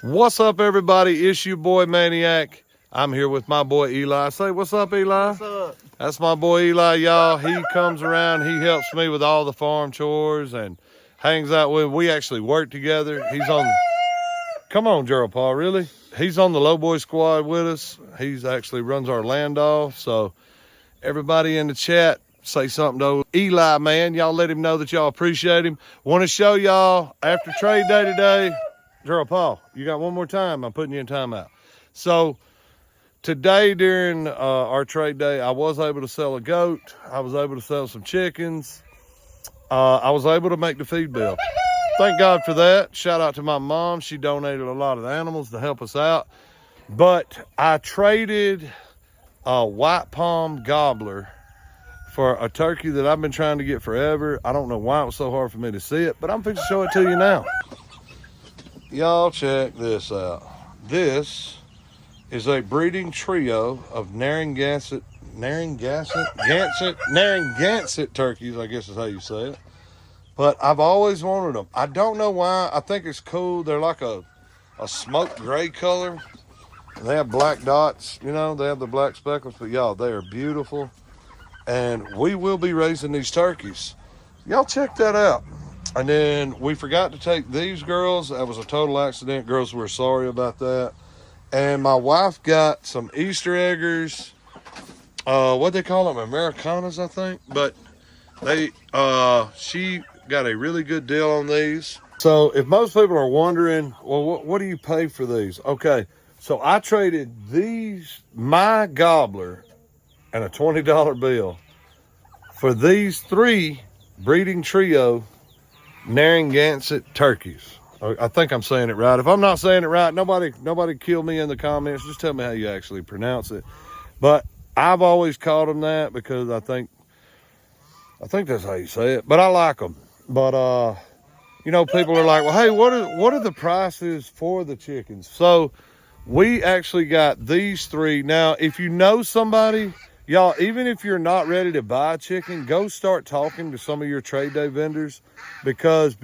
What's up, everybody? It's your boy Maniac. I'm here with my boy Eli. Say what's up, Eli. What's up? That's my boy Eli, y'all. He comes around, he helps me with all the farm chores and hangs out with. We actually work together. He's on. Come on, Gerald Paul, really? He's on the Low Boy Squad with us. He's actually runs our land off. So everybody in the chat, say something to Eli, man. Y'all let him know that y'all appreciate him. Want to show y'all after trade day today. Gerald Paul, you got one more time. I'm putting you in timeout. So today during our trade day, I was able to sell a goat. I was able to sell some chickens. I was able to make the feed bill. Thank God for that. Shout out to my mom. She donated a lot of animals to help us out. But I traded a white palm gobbler for a turkey that I've been trying to get forever. I don't know why it was so hard for me to see it, but I'm fixing to show it to you now. Y'all check this out. This is a breeding trio of Narragansett turkeys, I guess is how you say it. But I've always wanted them. I don't know why. I think it's cool. They're like a smoke gray color. And they have black dots, you know, they have the black speckles, but y'all, they are beautiful. And we will be raising these turkeys. Y'all check that out. And then we forgot to take these girls. That was a total accident. Girls, we're sorry about that. And my wife got some Easter eggers. What they call them? Americanas, I think. But she got a really good deal on these. So if most people are wondering, well, what do you pay for these? Okay, so I traded my gobbler, and a $20 bill for these 3 breeding trio Narragansett turkeys. I think I'm saying it right. If I'm not saying it right, nobody kill me in the comments. Just tell me how you actually pronounce it. But I've always called them that because I think that's how you say it. But I like them. But you know, people are like, well, hey, what are the prices for the chickens? So we actually got these 3. Now, if you know somebody, y'all, even if you're not ready to buy a chicken, go start talking to some of your trade day vendors because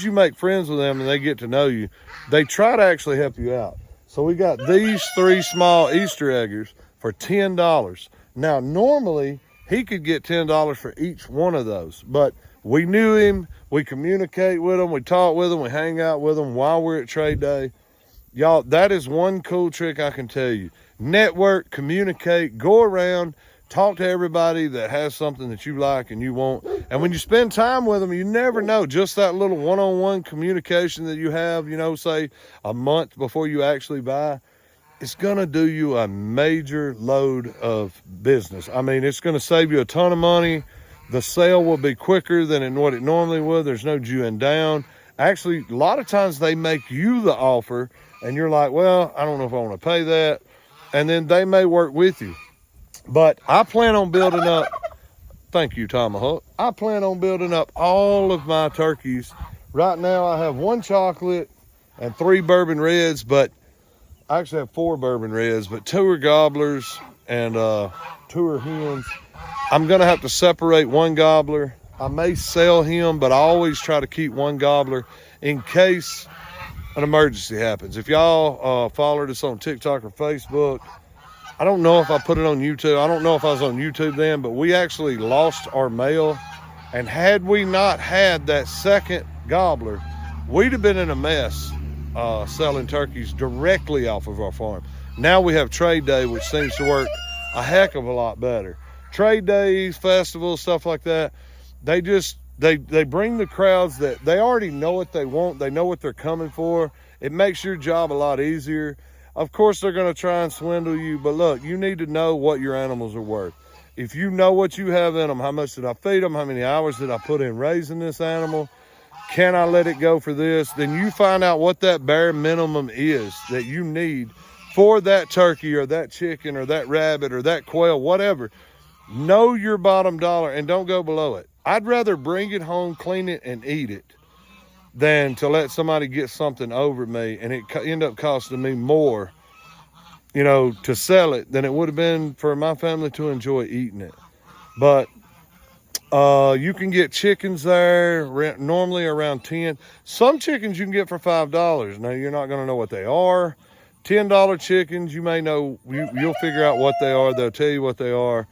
you make friends with them and they get to know you, they try to actually help you out. So we got these 3 small Easter eggers for $10. Now, normally he could get $10 for each one of those, but we knew him. We communicate with him. We talk with him. We hang out with him while we're at trade day. Y'all, that is one cool trick I can tell you. Network, communicate, go around, talk to everybody that has something that you like and you want. And when you spend time with them, you never know, just that little one-on-one communication that you have, you know, say a month before you actually buy, it's going to do you a major load of business. I mean, it's going to save you a ton of money. The sale will be quicker than what it normally would. There's no Jewing down. Actually, a lot of times they make you the offer and you're like, well, I don't know if I want to pay that. And then they may work with you. But I plan on building up, thank you, Tomahawk. I plan on building up all of my turkeys. Right now I have 1 chocolate and 3 bourbon reds, but I actually have 4 bourbon reds, but 2 are gobblers and 2 are hens. I'm going to have to separate 1 gobbler. I may sell him, but I always try to keep 1 gobbler in case an emergency happens. If y'all followed us on TikTok or Facebook, I don't know if I put it on YouTube. I don't know if I was on YouTube then, but we actually lost our male. And had we not had that second gobbler, we'd have been in a mess selling turkeys directly off of our farm. Now we have trade day, which seems to work a heck of a lot better. Trade days, festivals, stuff like that, they bring the crowds that they already know what they want. They know what they're coming for. It makes your job a lot easier. Of course, they're going to try and swindle you, but look, you need to know what your animals are worth. If you know what you have in them, how much did I feed them? How many hours did I put in raising this animal? Can I let it go for this? Then you find out what that bare minimum is that you need for that turkey or that chicken or that rabbit or that quail, whatever. Know your bottom dollar and don't go below it. I'd rather bring it home, clean it, and eat it than to let somebody get something over me and it end up costing me more, you know, to sell it than it would have been for my family to enjoy eating it. But You can get chickens there normally around 10. Some chickens you can get for $5. Now you're not going to know what they are. $10 chickens, you may know, you'll figure out what they are. They'll tell you what they are.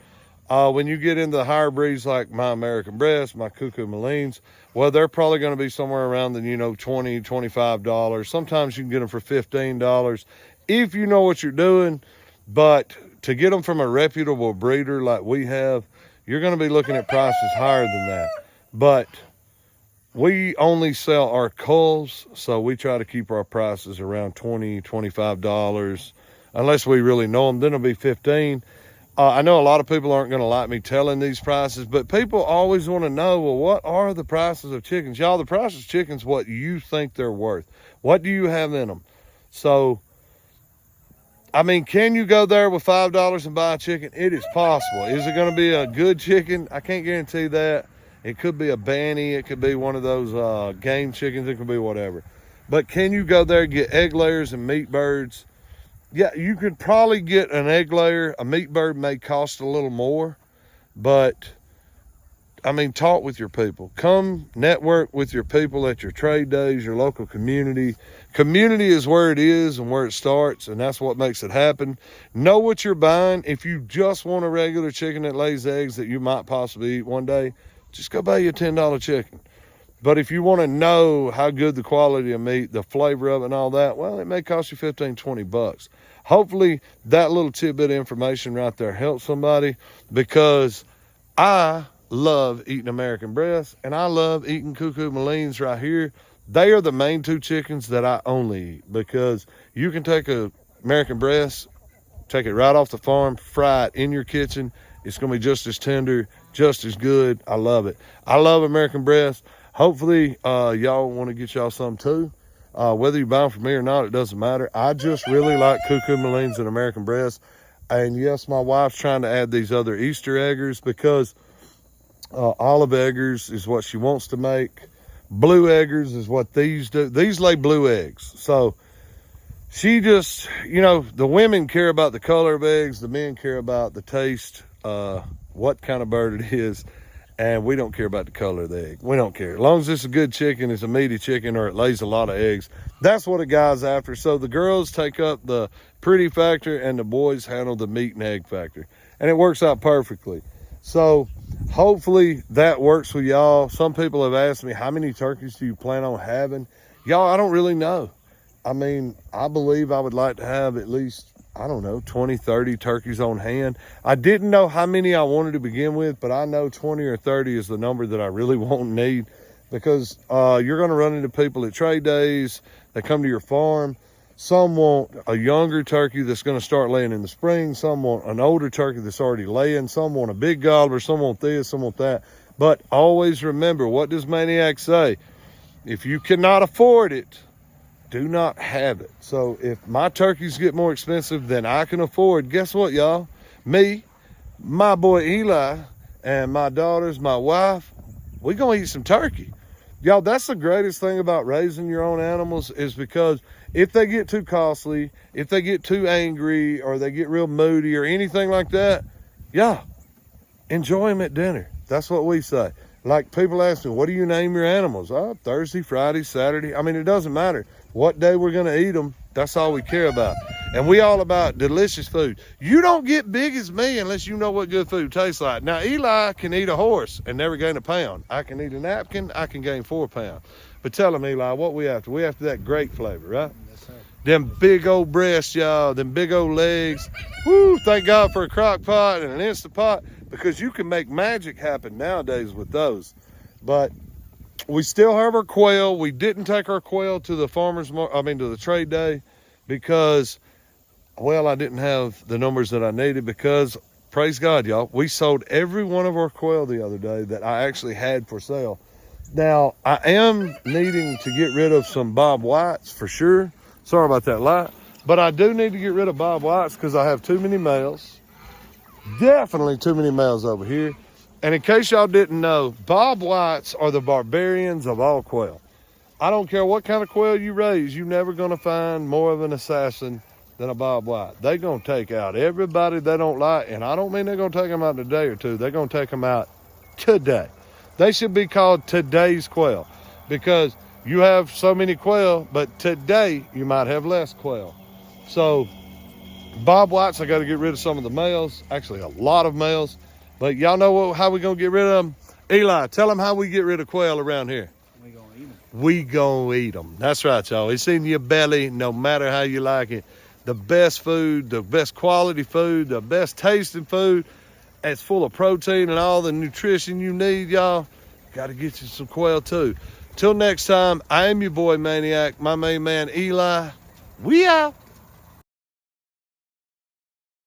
When you get into the higher breeds like my American Breast, my Cuckoo Malines, well, they're probably going to be somewhere around the, $20, $25. Sometimes you can get them for $15 if you know what you're doing. But to get them from a reputable breeder like we have, you're going to be looking at prices higher than that. But we only sell our culls, so we try to keep our prices around $20, $25. Unless we really know them, then it'll be $15. I know a lot of people aren't going to like me telling these prices, but people always want to know, well, what are the prices of chickens? Y'all, the price of chickens, what you think they're worth. What do you have in them? So, I mean, can you go there with $5 and buy a chicken? It is possible. Is it going to be a good chicken? I can't guarantee that. It could be a banny. It could be one of those game chickens. It could be whatever. But can you go there and get egg layers and meat birds? Yeah, you could probably get an egg layer. A meat bird may cost a little more, but I mean, talk with your people. Come network with your people at your trade days, your local community. Community is where it is and where it starts, and that's what makes it happen. Know what you're buying. If you just want a regular chicken that lays eggs that you might possibly eat one day, just go buy you a $10 chicken. But if you want to know how good the quality of meat, the flavor of it and all that, well, it may cost you $15, $20. Hopefully that little tidbit of information right there helps somebody, because I love eating American Breast and I love eating Cuckoo Malines right here. They are the main two chickens that I only eat, because you can take a American Breast, take it right off the farm, fry it in your kitchen. It's going to be just as tender, just as good. I love it. I love American Breast. Hopefully, y'all want to get y'all some too. Whether you buy them from me or not, it doesn't matter. I just really like Cuckoo Malines and American Breast. And yes, my wife's trying to add these other Easter eggers, because olive eggers is what she wants to make. Blue eggers is what these do. These lay blue eggs. So she just, the women care about the color of eggs. The men care about the taste, what kind of bird it is. And we don't care about the color of the egg. We don't care. As long as it's a good chicken, it's a meaty chicken, or it lays a lot of eggs. That's what a guy's after. So the girls take up the pretty factor and the boys handle the meat and egg factor. And it works out perfectly. So hopefully that works with y'all. Some people have asked me, how many turkeys do you plan on having? Y'all, I don't really know. I mean, I believe I would like to have at least, 20, 30 turkeys on hand. I didn't know how many I wanted to begin with, but I know 20 or 30 is the number that I really won't need, because you're going to run into people at trade days. They come to your farm. Some want a younger turkey that's going to start laying in the spring. Some want an older turkey that's already laying. Some want a big gobbler. Some want this, some want that. But always remember, what does Maniac say? If you cannot afford it, do not have it. So if my turkeys get more expensive than I can afford, guess what, y'all? Me, my boy Eli, and my daughters, my wife, we gonna eat some turkey. Y'all, that's the greatest thing about raising your own animals, is because if they get too costly, if they get too angry, or they get real moody or anything like that, yeah, enjoy them at dinner. That's what we say. Like, people ask me, what do you name your animals? Oh, Thursday, Friday, Saturday. I mean, it doesn't matter what day we're going to eat them. That's all we care about. And we all about delicious food. You don't get big as me unless you know what good food tastes like. Now, Eli can eat a horse and never gain a pound. I can eat a napkin. I can gain 4 pounds. But tell them, Eli, what we after? We after that great flavor, right? Yes, sir. Them big old breasts, y'all. Them big old legs. Woo, thank God for a crock pot and an Instant Pot, because you can make magic happen nowadays with those. But we still have our quail. We didn't take our quail to the to the trade day, because, well, I didn't have the numbers that I needed, because, praise God, y'all, we sold every one of our quail the other day that I actually had for sale. Now, I am needing to get rid of some Bob Whites for sure. Sorry about that light. But I do need to get rid of Bob Whites, because I have too many males. Definitely too many males over here. And in case y'all didn't know, Bob Whites are the barbarians of all quail. I don't care what kind of quail you raise, you're never going to find more of an assassin than a Bob White. They're going to take out everybody they don't like. And I don't mean they're going to take them out in a day or two. They're going to take them out today. They should be called today's quail because you have so many quail, but today you might have less quail. So Bob Whites, I got to get rid of some of the males, actually a lot of males, but y'all know how we gonna get rid of them? Eli, tell them how we get rid of quail around here. We gonna eat them. We gonna eat them. That's right, y'all. It's in your belly, no matter how you like it. The best food, the best quality food, the best tasting food. It's full of protein and all the nutrition you need, y'all. Got to get you some quail too. Till next time, I am your boy Maniac, my main man Eli. We out.